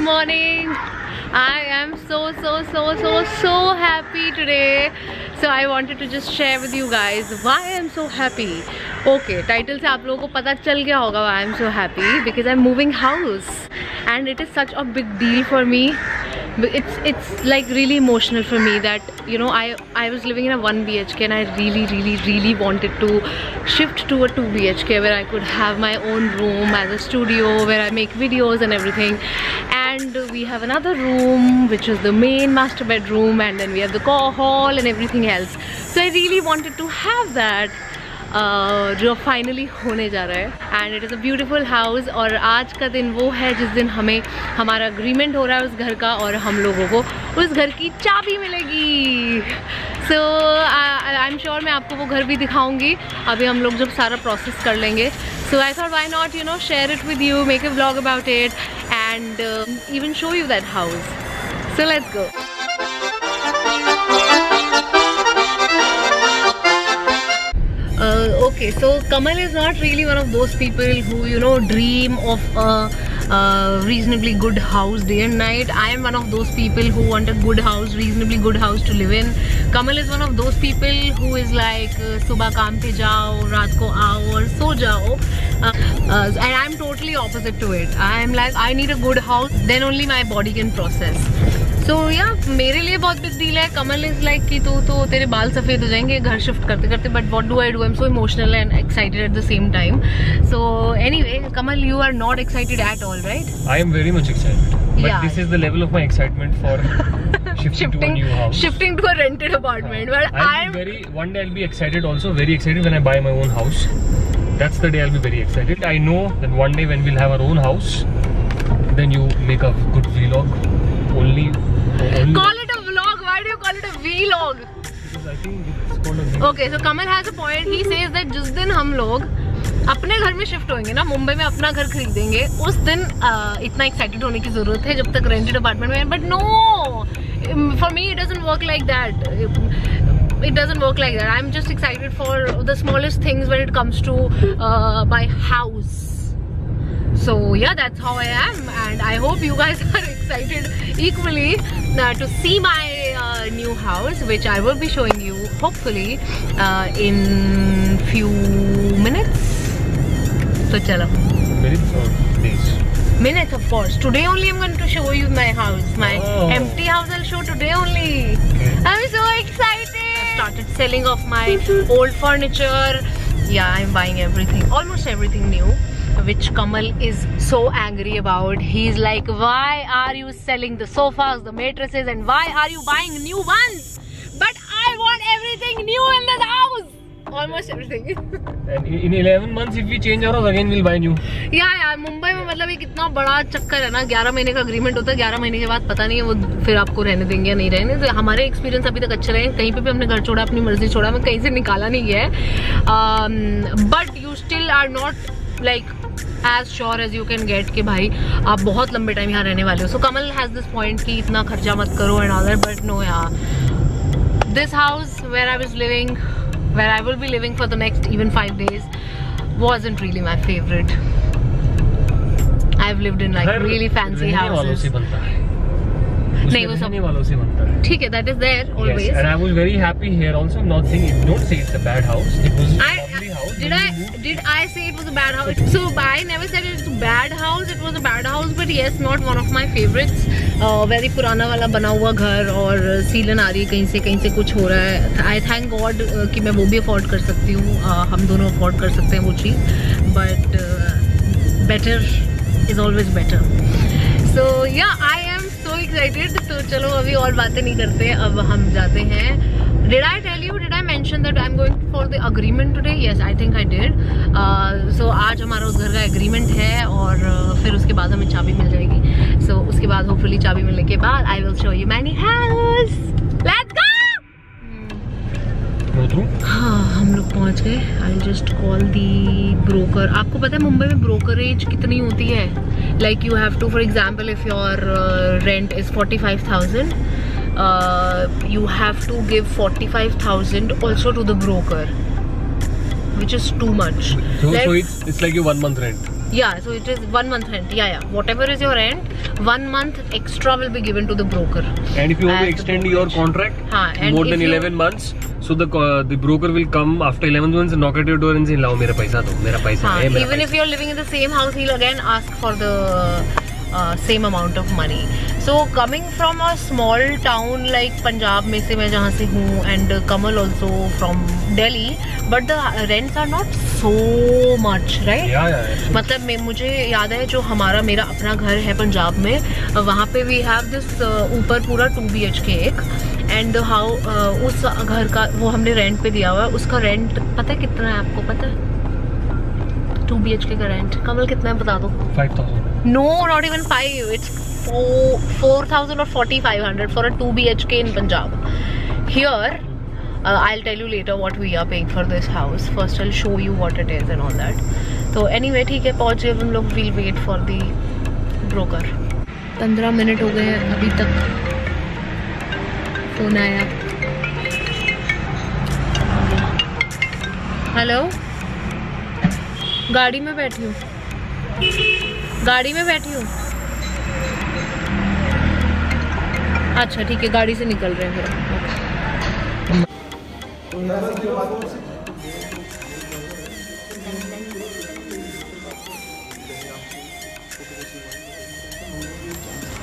morning. I am so happy today. So I wanted to just share with you guys why I am so happy. Okay, title से आप लोगों को पता चल गया होगा why I am so happy, because I'm moving house and it is such a big deal for me. It's like really emotional for me that, you know, I was living in a 1 BHK and I really wanted to shift to a 2 BHK where I could have my own room as a studio where I make videos and everything. And we have another room which is the main master bedroom, and then we have the hall and everything else. So I really wanted to have that. जो finally होने जा रहा है and it is a beautiful house. और आज का दिन वो है जिस दिन हमारा अग्रीमेंट हो रहा है उस घर का, और हम लोगों को उस घर की चाबी मिलेगी. सो आई एम श्योर मैं आपको वो घर भी दिखाऊंगी अभी हम लोग जब सारा प्रोसेस कर लेंगे. So I thought why not, you know, share it with you, make a vlog about it and even show you that house. So let's go. Okay, so Kamal is not really one of those people who, you know, dream of a reasonably good house day and night. I am one of those people who want a good house, reasonably good house to live in. Kamal is one of those people who is like सुबह काम पे जाओ, रात को आओ और सो जाओ. And I am totally opposite to it. I am like, I need a good house, then only my body can process. So yeah, मेरे लिए बहुत बिग डील है. कमल इज लाइक कि तो तेरे बाल सफ़ेद हो जाएंगे घर शिफ्ट करते करते, but what do I do, I am so emotional and excited at the same time. So anyway, Kamal, you are not excited at all, right? I am very much excited, but yeah, this is the level of my excitement for shifting to a new house. Shifting to a rented apartment. But one day I'll be excited, also very excited when I buy my own house. That's the day I'll be very excited. I know that one day when we'll have our own house, then you make a good vlog. Only call it a vlog. Why do you call it a vlog? Because I think it's called a vlog. Okay, so Kamal has a point. He says that जिस दिन हम लोग अपने घर में shift होंगे ना, मुंबई में अपना घर खरीदेंगे, उस दिन इतना एक्साइटेड होने की जरूरत है जब तक रेंटेड अपार्टमेंट में. But no, for me it doesn't work like that. It doesn't work like that. I'm just excited for the smallest things when it comes to my house. So yeah, that's how I am, and I hope you guys are excited equally to see my new house, which I will be showing you hopefully in few minutes. So chalo. Very days. Minutes, of course. Today only I'm going to show you my house. My empty house I'll show today only. Okay. I'm so excited. I started selling off my old furniture. Yeah, I'm buying everything, almost everything new, which Kamal is so angry about. He's like, why are you selling the sofas, the mattresses, and why are you buying new ones? But I want everything new in this house. Almost everything. And in 11 months, if we change our house again, we'll buy new. Yeah, Mumbai में मतलब एक इतना बड़ा चक्कर है ना. 11 महीने का अग्रीमेंट होता है, 11 महीने के बाद पता नहीं है वो फिर आपको रहने देंगे या नहीं रहने. तो हमारे एक्सपीरियंस अभी तक अच्छे रहे. कहीं पे भी हमने घर छोड़ा, अपनी मर्जी छोड़ा, मैं कहीं से निकाला नहीं गया है. But you still are not like as sure as you can get कि भाई आप बहुत लंबे टाइम यहाँ रहने वाले हो. So Kamal has this point कि इतना खर्चा मत करो and all that, but no, yeah, this house where I was living, where I will be living for the next even 5 days, wasn't really my favorite. I've lived in like really fancy houses. नहीं, वो सब वालों से बनता है. ठीक है, that is there always. Yes, and I was very happy here also. I'm not saying, don't say it's a bad house. It was a lovely house. Did I say it was a bad house? So I never said it's a bad house. It was a bad house, but yes, not one of my favorites. Very पुराना वाला बना हुआ घर, और सीलन आ रही है कहीं से कुछ हो रहा है. I thank God कि मैं वो भी अफोर्ड कर सकती हूँ. हम दोनों अफोर्ड कर सकते हैं वो चीज़, but better is always better. So yeah, I am so excited. तो चलो अभी और बातें नहीं करते, अब हम जाते हैं. Did I tell you? Did I mention that I'm going for the agreement today? Yes, I think I did. So आज हमारा उस घर का agreement है, और फिर उसके बाद हमें चाबी मिल जाएगी. So उसके बाद hopefully चाबी मिलने के बाद I will show you my new house. Let's go! हाँ, हम लोग पहुँच गए. I'll just call the broker. आपको पता है मुंबई में brokerage कितनी होती है? Like you have to, for example, if your rent is 45,000, you have to give 45,000 also to the broker, which is too much. So it's like your 1 month rent. Yeah, so it is 1 month rent. Yeah. Whatever is your rent, 1 month extra will be given to the broker. And if you want to extend your contract more than 11 months, so the broker will come after 11 months and knock at your door and say, "Lao, mera paisa do, mera paisa hai." Even if you're living in the same house, he'll again ask for the same amount of money. So coming from a small town like Punjab में से मैं जहाँ से हूँ, and Kamal also from Delhi, but the rents are not so much, right? Yeah. मतलब मुझे याद है जो मेरा अपना घर है पंजाब में, वहाँ पे we have this ऊपर पूरा 2 BHK एक, and how उस घर का वो हमने रेंट पे दिया हुआ है. उसका रेंट पता है कितना है आपको? पता है 2 BHK का रेंट? कमल कितना है बता दो. 5,000. No, not even 5. It's 4,000 or 4,500 for a 2 BHK in Punjab. Here, I'll tell you later what we are paying for this house. First, I'll show you what it is and all that. So anyway, ठीक है, पहुँच गए हम लोग. We'll wait for the broker. 15 minute हो गए हैं अभी तक फोन आया. हेलो, गाड़ी में बैठी हूँ. अच्छा ठीक है, गाड़ी से निकल रहे हैं फिर.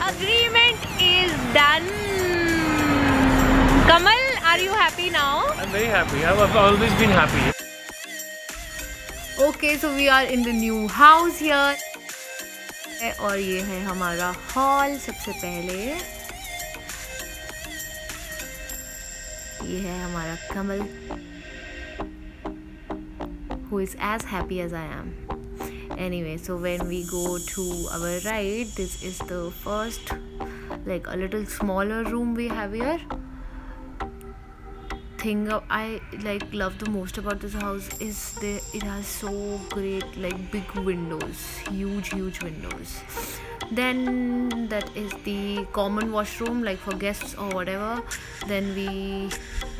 Agreement is done. Kamal, are you happy now? I'm very happy. I've always been happy. Okay, so we are in the new house here. और ये है हमारा हॉल. सबसे पहले ये है हमारा कमल, who is as happy as I am. Anyway, so when we go to our right, this is the first, like a little smaller room we have here. Thing I love the most about this house is it has so great big windows, huge windows. Then that is the common washroom for guests or whatever. Then we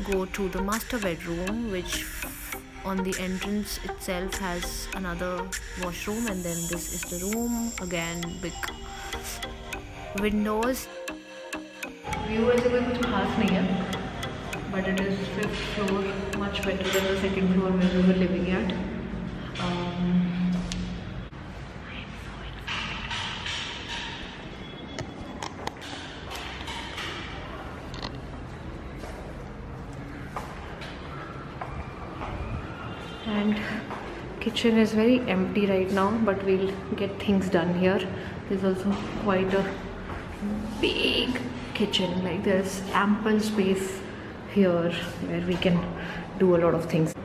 go to the master bedroom, which on the entrance itself has another washroom, and then this is the room, again big windows. View ऐसे कोई कुछ खास नहीं है, but it is 5th floor, much better than the 2nd floor where we were living at. And kitchen is very empty right now, but we'll get things done here. There's also quite a big kitchen, there's ample space here where we can do a lot of things.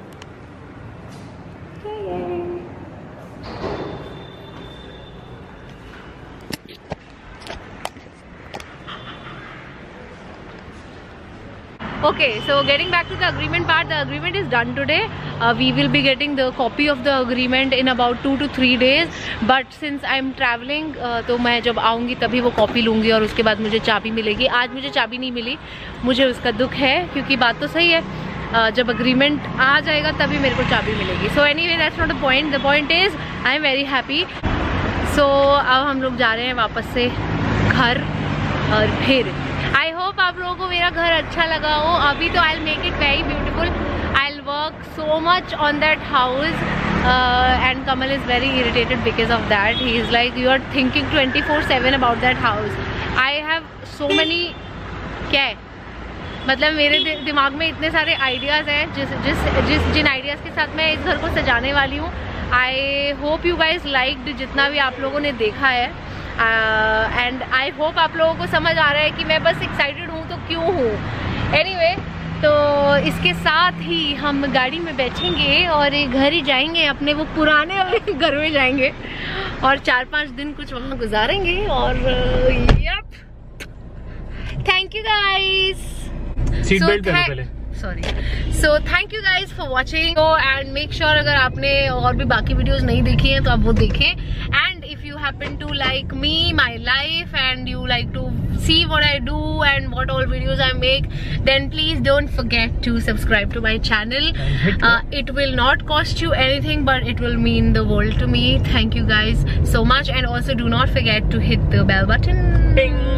Okay, so getting back to the agreement part, the agreement is done today. We will be getting the copy of the agreement in about 2 to 3 days. But since I'm traveling, तो मैं जब आऊँगी तभी वो copy लूँगी और उसके बाद मुझे चाबी मिलेगी. आज मुझे चाबी नहीं मिली, मुझे उसका दुख है, क्योंकि बात तो सही है, जब अग्रीमेंट आ जाएगा तभी मेरे को चाबी मिलेगी. So anyway, that's not the point. The point is I am very happy. So अब हम लोग जा रहे हैं वापस से घर. और फिर आई होप आप लोगों को मेरा घर अच्छा लगा हो. अभी तो I will make it very beautiful. I will work so much on that house, and Kamal is very irritated because of that. He is like, you are thinking 24/7 about that house. I have so many, क्या है मतलब मेरे दिमाग में इतने सारे ideas हैं जिन ideas के साथ मैं इस घर को सजाने वाली हूँ. I hope you guys liked जितना भी आप लोगों ने देखा है. एंड आई होप आप लोगों को समझ आ रहा है कि मैं बस एक्साइटेड हूँ तो क्यों हूँ. एनीवे, तो इसके साथ ही हम गाड़ी में बैठेंगे और घर ही जाएंगे, अपने वो पुराने वाले घर में जाएंगे और 4-5 दिन कुछ वहाँ गुजारेंगे. और yup, thank you guys. Seat belt पहनो पहले. Sorry. So thank you guys for watching. And make sure अगर आपने और भी बाकी वीडियोस नहीं देखी हैं तो आप वो देखें. And if you happen to like me, my life, and you like to see what I do and what all videos I make, then please don't forget to subscribe to my channel. It will not cost you anything, but it will mean the world to me. Thank you guys so much, and also do not forget to hit the bell button. Ding.